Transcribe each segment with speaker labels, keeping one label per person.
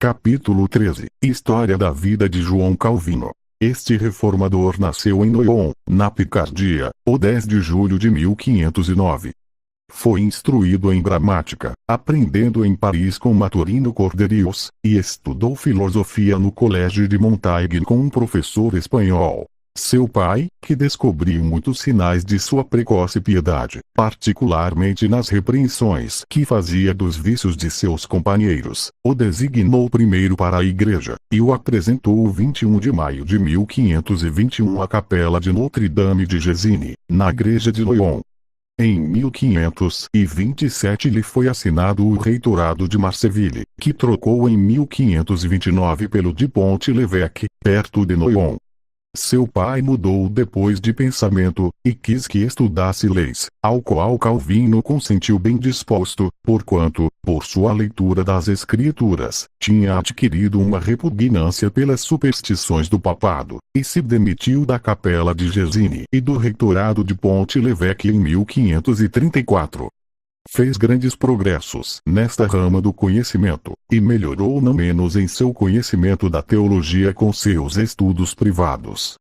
Speaker 1: Capítulo 13. História da vida de João Calvino. Este reformador nasceu em Noyon, na Picardia, o 10 de julho de 1509. Foi instruído em gramática, aprendendo em Paris com Maturino Corderius, e estudou filosofia no Colégio de Montaigne com um professor espanhol. Seu pai, que descobriu muitos sinais de sua precoce piedade, particularmente nas repreensões que fazia dos vícios de seus companheiros, o designou primeiro para a igreja, e o apresentou 21 de maio de 1521 à capela de Notre-Dame de Gesine, na igreja de Lyon. Em 1527 lhe foi assinado o reitorado de Marceville, que trocou em 1529 pelo de Pont-l'Évêque, perto de Noyon. Seu pai mudou depois de pensamento, e quis que estudasse leis, ao qual Calvino consentiu bem disposto, porquanto, por sua leitura das Escrituras, tinha adquirido uma repugnância pelas superstições do papado, e se demitiu da capela de Gesine e do reitorado de Pont-l'Évêque em 1534. Fez grandes progressos nesta rama do conhecimento, e melhorou não menos em seu conhecimento da teologia com seus estudos privados.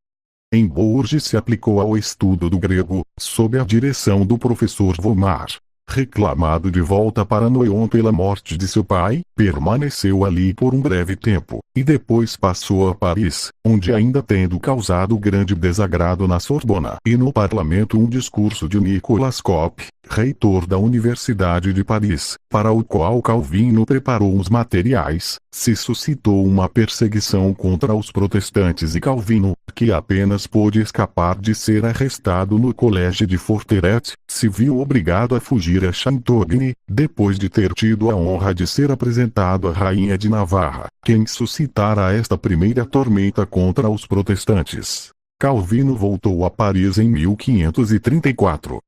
Speaker 1: Em Bourges se aplicou ao estudo do grego, sob a direção do professor Vomar. Reclamado de volta para Noyon pela morte de seu pai, permaneceu ali por um breve tempo, e depois passou a Paris, onde ainda tendo causado grande desagrado na Sorbona e no parlamento um discurso de Nicolas Cop, reitor da Universidade de Paris, para o qual Calvino preparou os materiais, se suscitou uma perseguição contra os protestantes e Calvino, que apenas pôde escapar de ser arrestado no colégio de Forteret, se viu obrigado a fugir a Chantogne, depois de ter tido a honra de ser apresentado à rainha de Navarra, quem suscitara esta primeira tormenta contra os protestantes. Calvino voltou a Paris em 1534.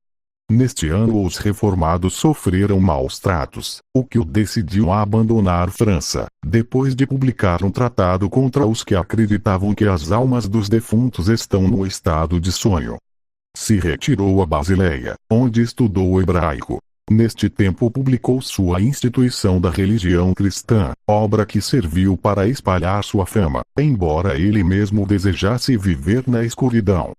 Speaker 1: Neste ano os reformados sofreram maus tratos, o que o decidiu a abandonar França, depois de publicar um tratado contra os que acreditavam que as almas dos defuntos estão no estado de sonho. Se retirou a Basileia, onde estudou hebraico. Neste tempo publicou sua Instituição da Religião Cristã, obra que serviu para espalhar sua fama, embora ele mesmo desejasse viver na escuridão.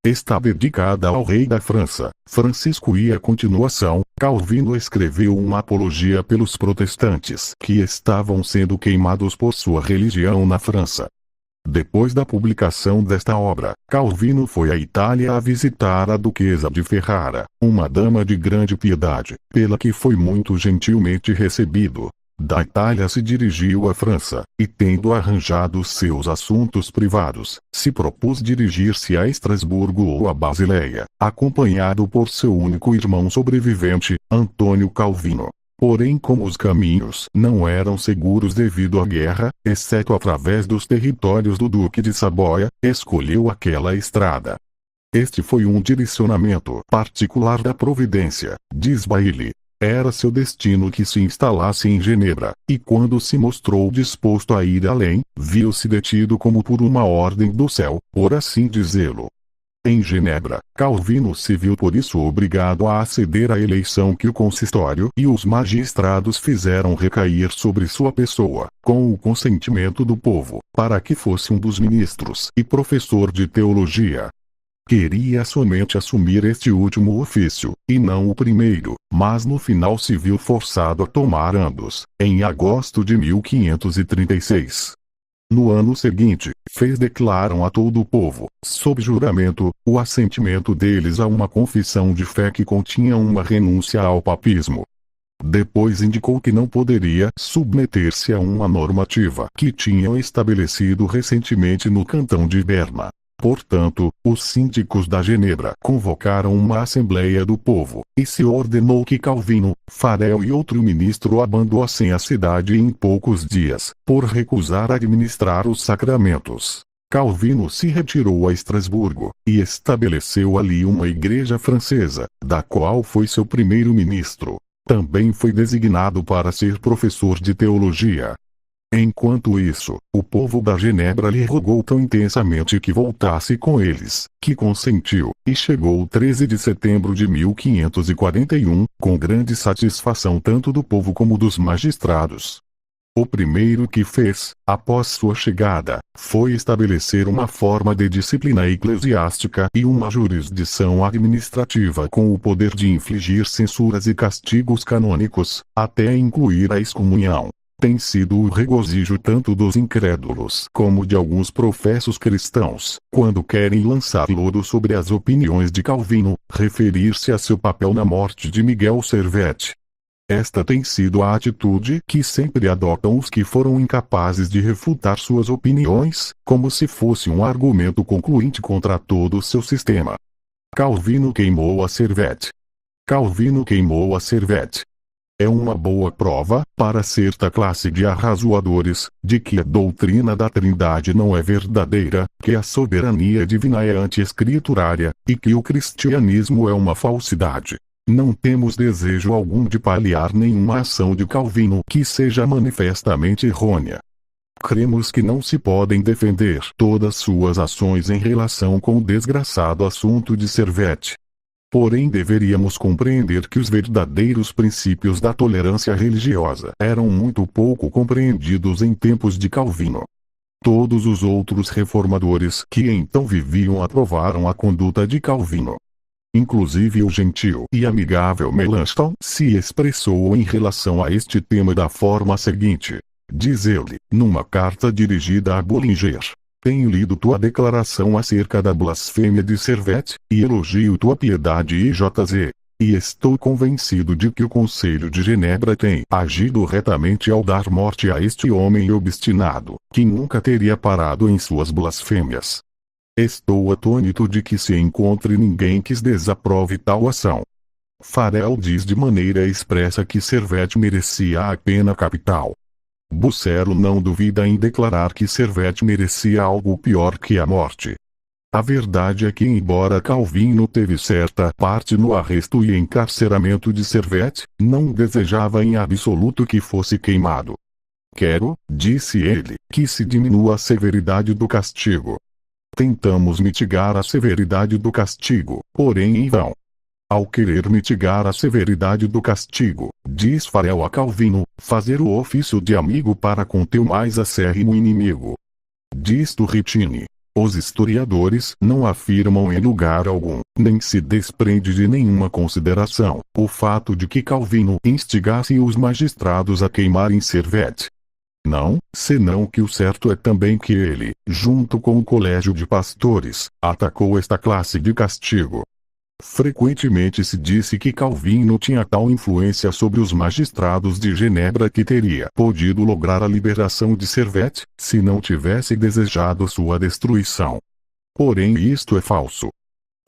Speaker 1: Está dedicada ao rei da França, Francisco, e a continuação, Calvino escreveu uma apologia pelos protestantes que estavam sendo queimados por sua religião na França. Depois da publicação desta obra, Calvino foi à Itália a visitar a duquesa de Ferrara, uma dama de grande piedade, pela que foi muito gentilmente recebido. Da Itália se dirigiu à França, e tendo arranjado seus assuntos privados, se propôs dirigir-se a Estrasburgo ou a Basileia, acompanhado por seu único irmão sobrevivente, Antônio Calvino. Porém, como os caminhos não eram seguros devido à guerra, exceto através dos territórios do Duque de Saboia, escolheu aquela estrada. Este foi um direcionamento particular da providência, diz Bailly. Era seu destino que se instalasse em Genebra, e quando se mostrou disposto a ir além, viu-se detido como por uma ordem do céu, por assim dizê-lo. Em Genebra, Calvino se viu por isso obrigado a aceder à eleição que o consistório e os magistrados fizeram recair sobre sua pessoa, com o consentimento do povo, para que fosse um dos ministros e professor de teologia. Queria somente assumir este último ofício, e não o primeiro, mas no final se viu forçado a tomar ambos, em agosto de 1536. No ano seguinte, declaram a todo o povo, sob juramento, o assentimento deles a uma confissão de fé que continha uma renúncia ao papismo. Depois indicou que não poderia submeter-se a uma normativa que tinham estabelecido recentemente no cantão de Berna. Portanto, os síndicos da Genebra convocaram uma assembleia do povo, e se ordenou que Calvino, Farel e outro ministro abandonassem a cidade em poucos dias, por recusar administrar os sacramentos. Calvino se retirou a Estrasburgo, e estabeleceu ali uma igreja francesa, da qual foi seu primeiro-ministro. Também foi designado para ser professor de teologia. Enquanto isso, o povo da Genebra lhe rogou tão intensamente que voltasse com eles, que consentiu, e chegou 13 de setembro de 1541, com grande satisfação tanto do povo como dos magistrados. O primeiro que fez, após sua chegada, foi estabelecer uma forma de disciplina eclesiástica e uma jurisdição administrativa com o poder de infligir censuras e castigos canônicos, até incluir a excomunhão. Tem sido o regozijo tanto dos incrédulos como de alguns professos cristãos, quando querem lançar lodo sobre as opiniões de Calvino, referir-se a seu papel na morte de Miguel Servet. Esta tem sido a atitude que sempre adotam os que foram incapazes de refutar suas opiniões, como se fosse um argumento concluinte contra todo o seu sistema. Calvino queimou a Servet. Calvino queimou a Servet. É uma boa prova, para certa classe de arrazoadores, de que a doutrina da Trindade não é verdadeira, que a soberania divina é anti-escriturária, e que o cristianismo é uma falsidade. Não temos desejo algum de palliar nenhuma ação de Calvino que seja manifestamente errônea. Cremos que não se podem defender todas suas ações em relação com o desgraçado assunto de Servet. Porém deveríamos compreender que os verdadeiros princípios da tolerância religiosa eram muito pouco compreendidos em tempos de Calvino. Todos os outros reformadores que então viviam aprovaram a conduta de Calvino. Inclusive o gentil e amigável Melanchthon se expressou em relação a este tema da forma seguinte. Diz ele, numa carta dirigida a Bullinger: tenho lido tua declaração acerca da blasfêmia de Servet, e elogio tua piedade e JZ. E estou convencido de que o Conselho de Genebra tem agido retamente ao dar morte a este homem obstinado, que nunca teria parado em suas blasfêmias. Estou atônito de que se encontre ninguém que desaprove tal ação. Farel diz de maneira expressa que Servet merecia a pena capital. Bucero não duvida em declarar que Servet merecia algo pior que a morte. A verdade é que, embora Calvino teve certa parte no arresto e encarceramento de Servet, não desejava em absoluto que fosse queimado. Quero, disse ele, que se diminua a severidade do castigo. Tentamos mitigar a severidade do castigo, porém em vão. Ao querer mitigar a severidade do castigo, diz Farel a Calvino, fazer o ofício de amigo para com teu mais acérrimo inimigo. Diz Turritini: os historiadores não afirmam em lugar algum, nem se desprende de nenhuma consideração, o fato de que Calvino instigasse os magistrados a queimarem Servet. Não, senão que o certo é também que ele, junto com o colégio de pastores, atacou esta classe de castigo. Frequentemente se disse que Calvino tinha tal influência sobre os magistrados de Genebra que teria podido lograr a liberação de Servet, se não tivesse desejado sua destruição. Porém isto é falso.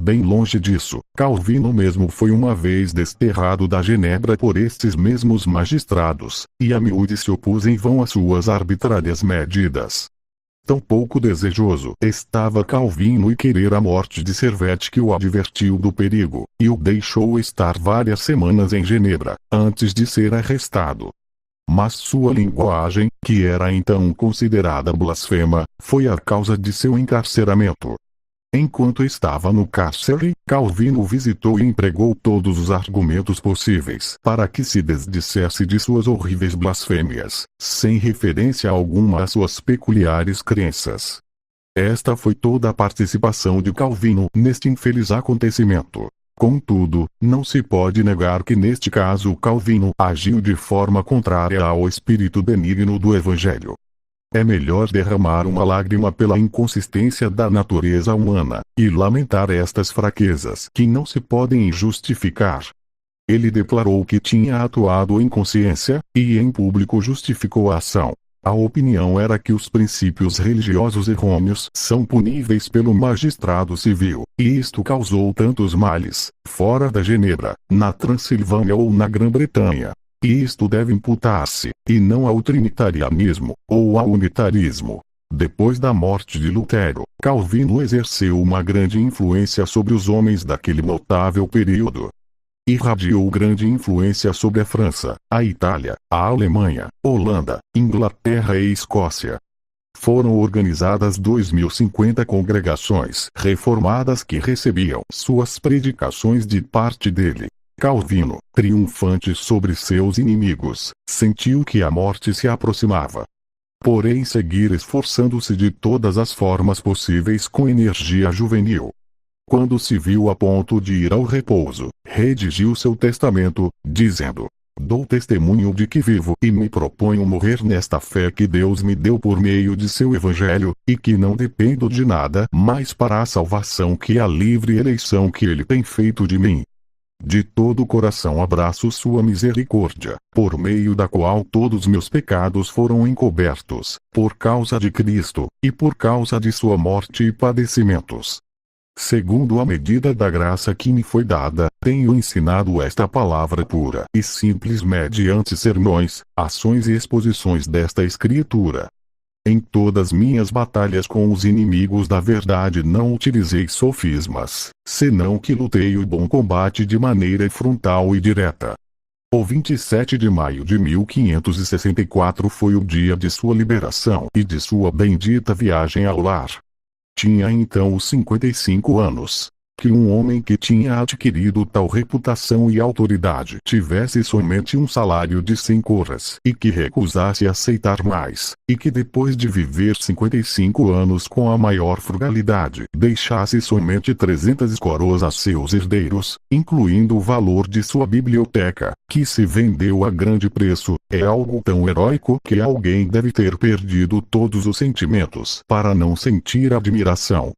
Speaker 1: Bem longe disso, Calvino mesmo foi uma vez desterrado da Genebra por estes mesmos magistrados, e a miúde se opôs em vão às suas arbitrárias medidas. Tão pouco desejoso estava Calvino em querer a morte de Servet que o advertiu do perigo, e o deixou estar várias semanas em Genebra, antes de ser arrestado. Mas sua linguagem, que era então considerada blasfema, foi a causa de seu encarceramento. Enquanto estava no cárcere, Calvino visitou e empregou todos os argumentos possíveis para que se desdissesse de suas horríveis blasfêmias, sem referência alguma às suas peculiares crenças. Esta foi toda a participação de Calvino neste infeliz acontecimento. Contudo, não se pode negar que neste caso Calvino agiu de forma contrária ao espírito benigno do Evangelho. É melhor derramar uma lágrima pela inconsistência da natureza humana, e lamentar estas fraquezas que não se podem justificar. Ele declarou que tinha atuado em consciência, e em público justificou a ação. A opinião era que os princípios religiosos errôneos são puníveis pelo magistrado civil, e isto causou tantos males, fora da Genebra, na Transilvânia ou na Grã-Bretanha. E isto deve imputar-se, e não ao trinitarianismo, ou ao unitarismo. Depois da morte de Lutero, Calvino exerceu uma grande influência sobre os homens daquele notável período. Irradiou grande influência sobre a França, a Itália, a Alemanha, Holanda, Inglaterra e Escócia. Foram organizadas 2050 congregações reformadas que recebiam suas predicações de parte dele. Calvino, triunfante sobre seus inimigos, sentiu que a morte se aproximava. Porém seguir esforçando-se de todas as formas possíveis com energia juvenil. Quando se viu a ponto de ir ao repouso, redigiu seu testamento, dizendo: dou testemunho de que vivo e me proponho morrer nesta fé que Deus me deu por meio de seu evangelho, e que não dependo de nada mais para a salvação que a livre eleição que ele tem feito de mim. De todo o coração abraço sua misericórdia, por meio da qual todos meus pecados foram encobertos, por causa de Cristo, e por causa de sua morte e padecimentos. Segundo a medida da graça que me foi dada, tenho ensinado esta palavra pura e simples mediante sermões, ações e exposições desta Escritura. Em todas minhas batalhas com os inimigos da verdade não utilizei sofismas, senão que lutei o bom combate de maneira frontal e direta. O 27 de maio de 1564 foi o dia de sua liberação e de sua bendita viagem ao lar. Tinha então os 55 anos. Que um homem que tinha adquirido tal reputação e autoridade tivesse somente um salário de 100 corras e que recusasse aceitar mais, e que depois de viver 55 anos com a maior frugalidade, deixasse somente 300 coroas a seus herdeiros, incluindo o valor de sua biblioteca, que se vendeu a grande preço, é algo tão heróico que alguém deve ter perdido todos os sentimentos para não sentir admiração.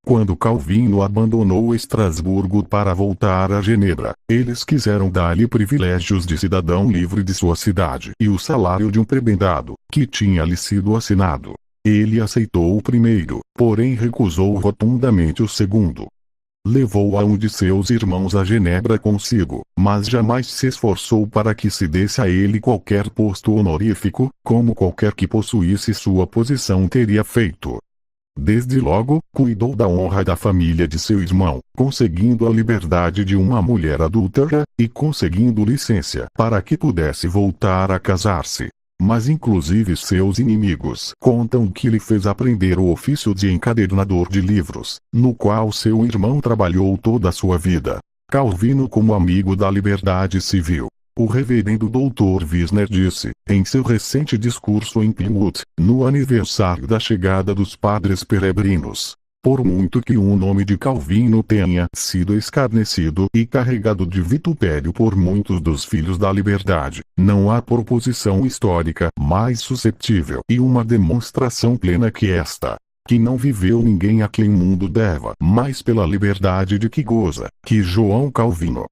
Speaker 1: Quando Calvino abandonou Estrasburgo para voltar a Genebra, eles quiseram dar-lhe privilégios de cidadão livre de sua cidade e o salário de um prebendado, que tinha-lhe sido assinado. Ele aceitou o primeiro, porém recusou rotundamente o segundo. Levou a um de seus irmãos a Genebra consigo, mas jamais se esforçou para que se desse a ele qualquer posto honorífico, como qualquer que possuísse sua posição teria feito. Desde logo, cuidou da honra da família de seu irmão, conseguindo a liberdade de uma mulher adúltera, e conseguindo licença para que pudesse voltar a casar-se. Mas inclusive seus inimigos contam que lhe fez aprender o ofício de encadernador de livros, no qual seu irmão trabalhou toda a sua vida. Calvino, como amigo da liberdade civil. O reverendo Dr. Wisner disse, em seu recente discurso em Plymouth, no aniversário da chegada dos padres peregrinos: por muito que o nome de Calvino tenha sido escarnecido e carregado de vitupério por muitos dos filhos da liberdade, não há proposição histórica mais susceptível e uma demonstração plena que esta: que não viveu ninguém a quem o mundo deva mais pela liberdade de que goza, que João Calvino.